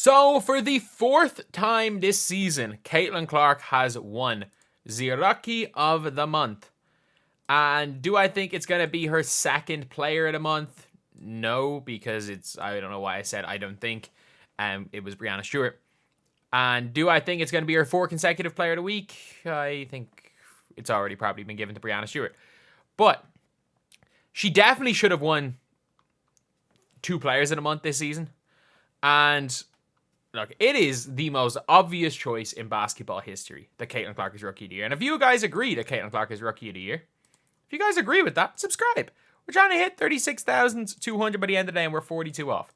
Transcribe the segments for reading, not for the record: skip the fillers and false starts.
So, for the fourth time this season, Caitlin Clark has won the Rookie of the Month. And do I think it's going to be her second Player of the Month? No, because I don't know why I said I don't think. It was Breanna Steward. And do I think it's going to be her fourth consecutive Player of the Week? I think it's already probably been given to Breanna Steward. But she definitely should have won 2 Players of the Month this season. And look, it is the most obvious choice in basketball history that Caitlin Clark is Rookie of the Year. And if you guys agree that Caitlin Clark is Rookie of the Year, if you guys agree with that, subscribe. We're trying to hit 36,200 by the end of the day, and we're 42 off.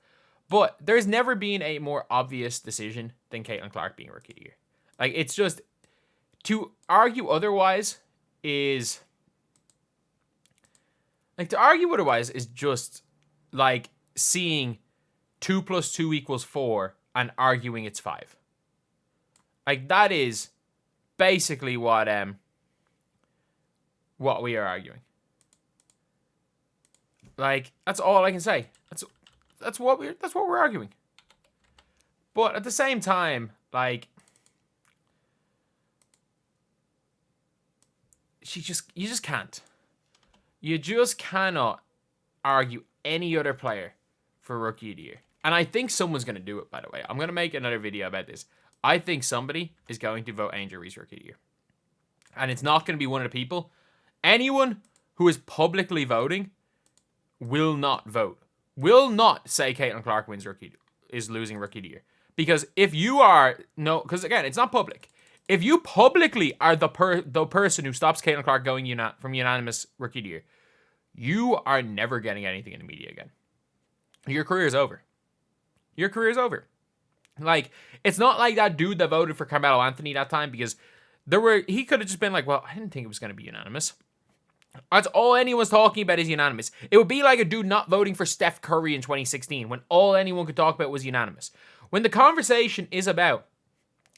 But there's never been a more obvious decision than Caitlin Clark being Rookie of the Year. Like, it's just, to argue otherwise is just like seeing 2 + 2 = 4 and arguing it's 5. Like, that is basically what we are arguing. Like, that's all I can say. That's what we're arguing. But at the same time, like, you just can't. You just cannot argue any other player for Rookie of the Year. And I think someone's going to do it, by the way. I'm going to make another video about this. I think somebody is going to vote Angel Reese Rookie of the Year. And it's not going to be one of the people. Anyone who is publicly voting will not vote. Will not say Caitlin Clark is losing Rookie of the Year. Because if you are... No, because again, it's not public. If you publicly are the person who stops Caitlin Clark going from unanimous Rookie of the Year, you are never getting anything in the media again. Your career is over. Your career is over. Like, it's not like that dude that voted for Carmelo Anthony that time, because he could have just been like, well, I didn't think it was going to be unanimous. That's all anyone's talking about is unanimous. It would be like a dude not voting for Steph Curry in 2016 when all anyone could talk about was unanimous. When the conversation is about,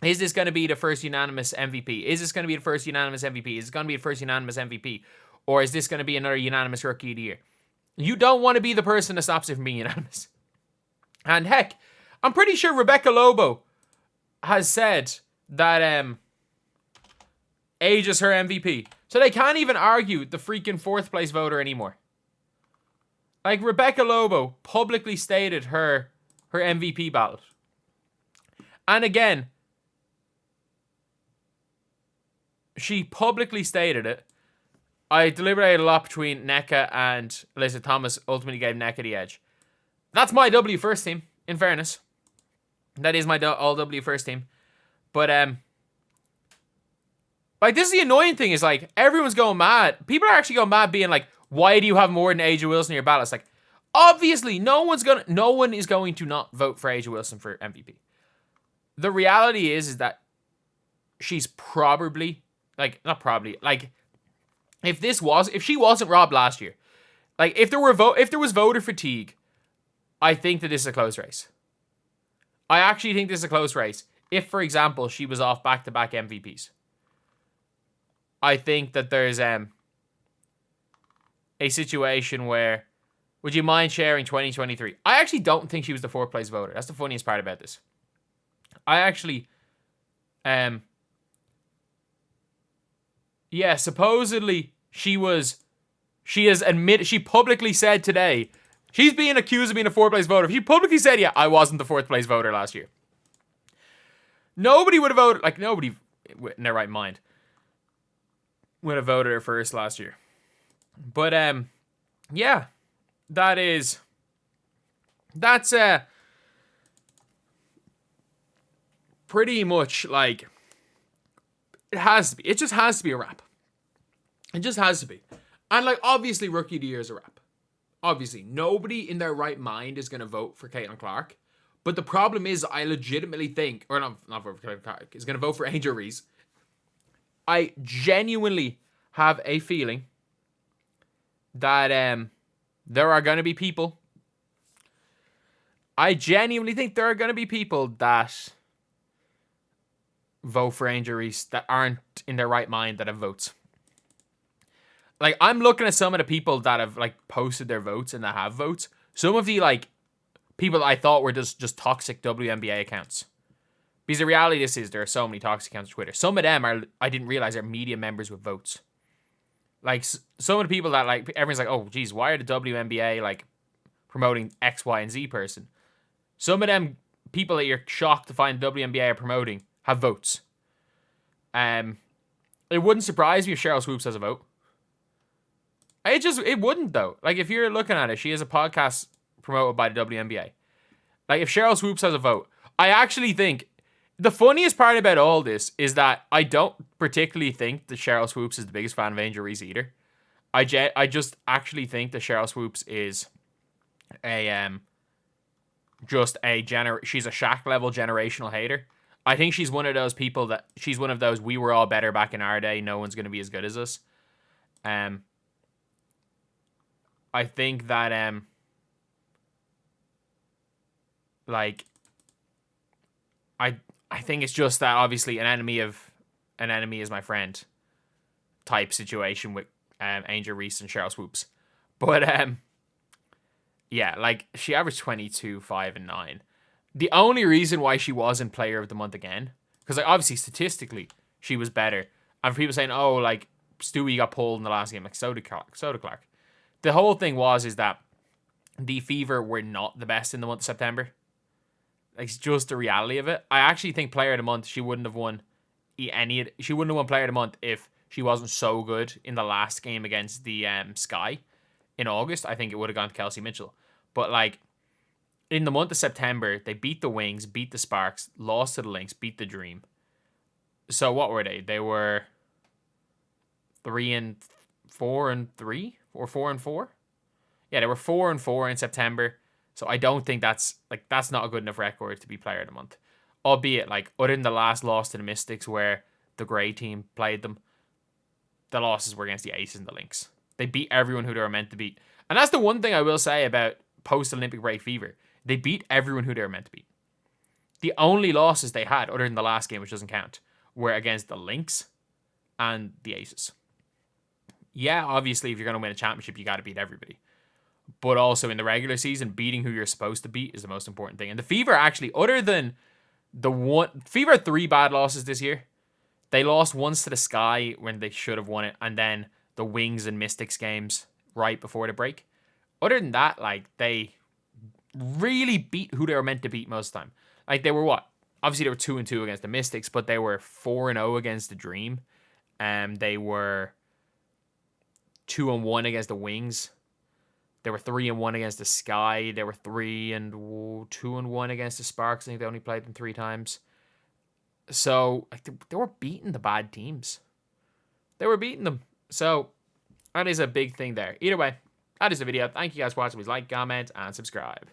is this going to be the first unanimous MVP? Is this going to be the first unanimous MVP? Is it going to be the first unanimous MVP? Or is this going to be another unanimous Rookie of the Year? You don't want to be the person that stops it from being unanimous. And heck, I'm pretty sure Rebecca Lobo has said that age is her MVP. So they can't even argue the freaking 4th place voter anymore. Like, Rebecca Lobo publicly stated her MVP ballot. And again, she publicly stated it. I deliberated a lot between NECA and Alyssa Thomas. Ultimately gave NECA the edge. That's my W first team, in fairness. That is my all W first team. But, like, this is the annoying thing, is, like, everyone's going mad. People are actually going mad being like, why do you have more than A'ja Wilson in your ballot? It's like, obviously, no one is going to not vote for A'ja Wilson for MVP. The reality is that she's probably, like, not probably, like, if she wasn't robbed last year, like, if there was voter fatigue, I think that this is a close race. I actually think this is a close race. If, for example, she was off back-to-back MVPs. I think that there's a situation where, would you mind sharing 2023? I actually don't think she was the 4th place voter. That's the funniest part about this. I actually, yeah, supposedly she publicly said today, she's being accused of being a 4th place voter. She publicly said, yeah, I wasn't the 4th place voter last year. Nobody would have voted, like, nobody in their right mind would have voted her first last year. But, yeah, that's pretty much, like, it has to be. It just has to be a wrap. It just has to be. And, like, obviously, Rookie of the Year is a wrap. Obviously, nobody in their right mind is going to vote for Caitlin Clark. But the problem is, I legitimately think, or not vote for Caitlin Clark, is going to vote for Angel Reese. I genuinely have a feeling that there are going to be people. I genuinely think there are going to be people that vote for Angel Reese that aren't in their right mind that have votes. Like, I'm looking at some of the people that have, like, posted their votes and that have votes. Some of the, like, people I thought were just toxic WNBA accounts. Because the reality of this is there are so many toxic accounts on Twitter. Some of them I didn't realize are media members with votes. Like, some of the people that, like, everyone's like, oh, geez, why are the WNBA, like, promoting X, Y, and Z person? Some of them people that you're shocked to find WNBA are promoting have votes. It wouldn't surprise me if Cheryl Swoops has a vote. It wouldn't, though. Like, if you're looking at it, she has a podcast promoted by the WNBA. Like, if Cheryl Swoops has a vote, I actually think the funniest part about all this is that I don't particularly think that Cheryl Swoops is the biggest fan of Angel Reese either. I just actually think that Cheryl Swoops is she's a Shaq level generational hater. I think she's one of those people she's one of those we were all better back in our day. No one's going to be as good as us. I think that I think it's just that obviously an enemy is my friend type situation with Angel Reese and Cheryl Swoops. But yeah, like, she averaged 22, 5, and 9. The only reason why she wasn't player of the month again, because, like, obviously statistically she was better. And for people saying, oh, like, Stewie got pulled in the last game, like, so did Clark. The whole thing is that the Fever were not the best in the month of September. Like, it's just the reality of it. I actually think player of the month, she wouldn't have won player of the month if she wasn't so good in the last game against the Sky in August. I think it would have gone to Kelsey Mitchell. But, like, in the month of September, they beat the Wings, beat the Sparks, lost to the Lynx, beat the Dream. So what were they? They were 3-4-3 or 4-4. Yeah, they were 4-4 in September. So I don't think that's not a good enough record to be player of the month. Albeit, like, other than the last loss to the Mystics where the Grey team played them, the losses were against the Aces and the Lynx. They beat everyone who they were meant to beat. And that's the one thing I will say about post-Olympic break Fever. They beat everyone who they were meant to beat. The only losses they had, other than the last game, which doesn't count, were against the Lynx and the Aces. Yeah, obviously, if you're going to win a championship, you got to beat everybody. But also in the regular season, beating who you're supposed to beat is the most important thing. And the Fever actually, other than Fever had 3 bad losses this year. They lost once to the Sky when they should have won it, and then the Wings and Mystics games right before the break. Other than that, like, they really beat who they were meant to beat most of the time. Like, they were what? Obviously, they were 2-2 against the Mystics, but they were 4-0 against the Dream. They were 2-1 against the Wings. They were 3-1 against the Sky. They were 2-1 against the Sparks. I think they only played them 3 times. So, like, they were beating the bad teams. They were beating them. So, that is a big thing there. Either way, that is the video. Thank you guys for watching. Please like, comment, and subscribe.